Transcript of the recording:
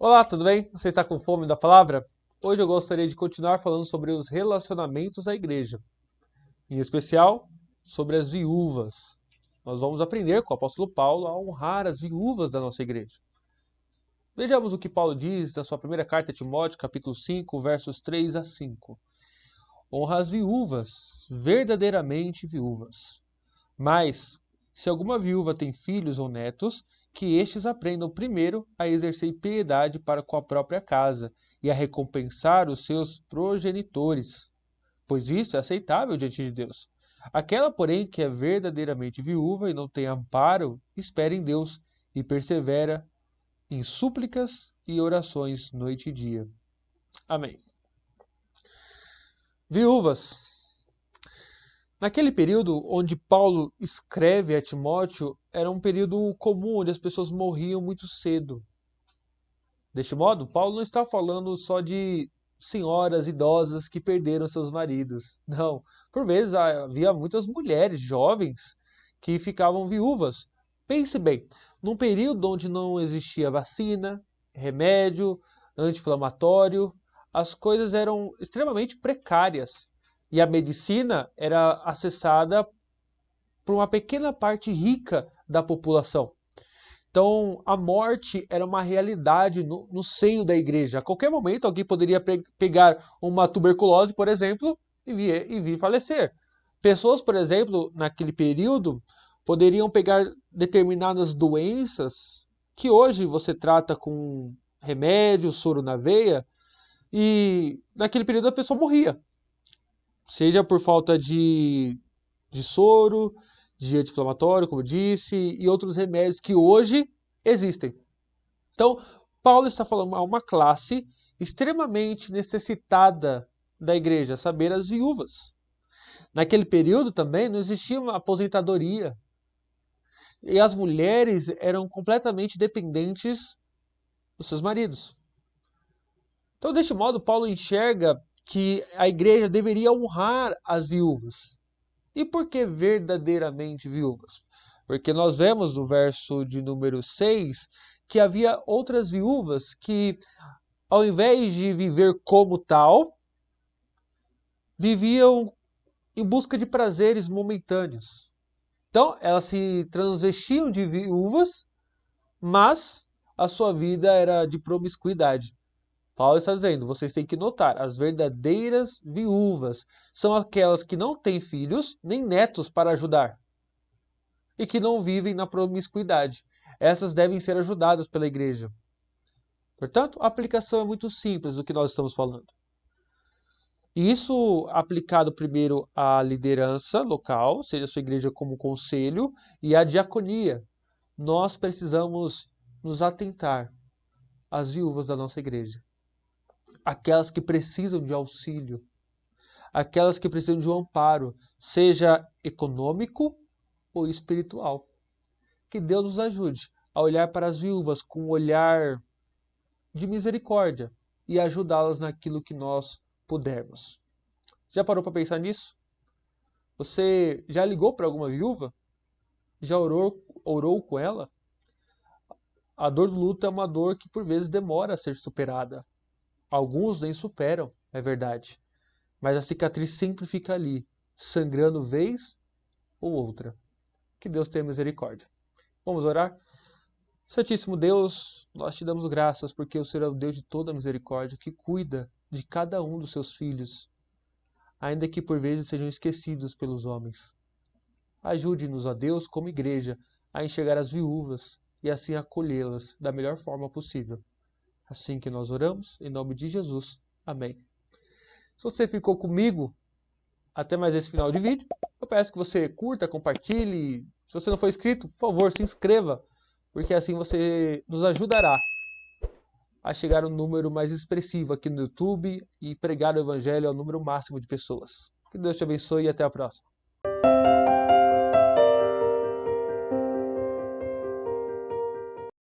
Olá, tudo bem? Você está com fome da palavra? Hoje eu gostaria de continuar falando sobre os relacionamentos da igreja, em especial sobre as viúvas. Nós vamos aprender com o apóstolo Paulo a honrar as viúvas da nossa igreja. Vejamos o que Paulo diz na sua primeira carta a Timóteo, capítulo 5, versos 3 a 5. Honra as viúvas, verdadeiramente viúvas. Mas, se alguma viúva tem filhos ou netos, que estes aprendam primeiro a exercer piedade para com a própria casa e a recompensar os seus progenitores, pois isso é aceitável diante de Deus. Aquela, porém, que é verdadeiramente viúva e não tem amparo, espera em Deus e persevera em súplicas e orações noite e dia. Amém. Viúvas. Naquele período onde Paulo escreve a Timóteo, era um período comum onde as pessoas morriam muito cedo. Deste modo, Paulo não está falando só de senhoras idosas que perderam seus maridos. Não, por vezes havia muitas mulheres jovens que ficavam viúvas. Pense bem, num período onde não existia vacina, remédio, anti-inflamatório, as coisas eram extremamente precárias. E a medicina era acessada por uma pequena parte rica da população. Então, a morte era uma realidade no seio da igreja. A qualquer momento, alguém poderia pegar uma tuberculose, por exemplo, e vir falecer. Pessoas, por exemplo, naquele período, poderiam pegar determinadas doenças que hoje você trata com remédio, soro na veia, e naquele período a pessoa morria. Seja por falta de soro, de anti-inflamatório, como eu disse, e outros remédios que hoje existem. Então, Paulo está falando a uma classe extremamente necessitada da igreja, a saber, as viúvas. Naquele período também não existia uma aposentadoria. E as mulheres eram completamente dependentes dos seus maridos. Então, deste modo, Paulo enxerga que a igreja deveria honrar as viúvas. E por que verdadeiramente viúvas? Porque nós vemos no verso de número 6 que havia outras viúvas que, ao invés de viver como tal, viviam em busca de prazeres momentâneos. Então, elas se transvestiam de viúvas, mas a sua vida era de promiscuidade. Paulo está dizendo, vocês têm que notar, as verdadeiras viúvas são aquelas que não têm filhos nem netos para ajudar e que não vivem na promiscuidade. Essas devem ser ajudadas pela igreja. Portanto, a aplicação é muito simples do que nós estamos falando. E isso aplicado primeiro à liderança local, seja a sua igreja como conselho, e à diaconia. Nós precisamos nos atentar às viúvas da nossa igreja. Aquelas que precisam de auxílio, aquelas que precisam de um amparo, seja econômico ou espiritual. Que Deus nos ajude a olhar para as viúvas com um olhar de misericórdia e ajudá-las naquilo que nós pudermos. Já parou para pensar nisso? Você já ligou para alguma viúva? Já orou com ela? A dor do luto é uma dor que por vezes demora a ser superada. Alguns nem superam, é verdade. Mas a cicatriz sempre fica ali, sangrando vez ou outra. Que Deus tenha misericórdia. Vamos orar? Santíssimo Deus, nós te damos graças porque o Senhor é o Deus de toda misericórdia, que cuida de cada um dos seus filhos, ainda que por vezes sejam esquecidos pelos homens. Ajude-nos, ó Deus, como igreja, a enxergar as viúvas e assim acolhê-las da melhor forma possível. Assim que nós oramos, em nome de Jesus. Amém. Se você ficou comigo até mais esse final de vídeo, eu peço que você curta, compartilhe. Se você não for inscrito, por favor, se inscreva, porque assim você nos ajudará a chegar a um número mais expressivo aqui no YouTube e pregar o Evangelho ao número máximo de pessoas. Que Deus te abençoe e até a próxima.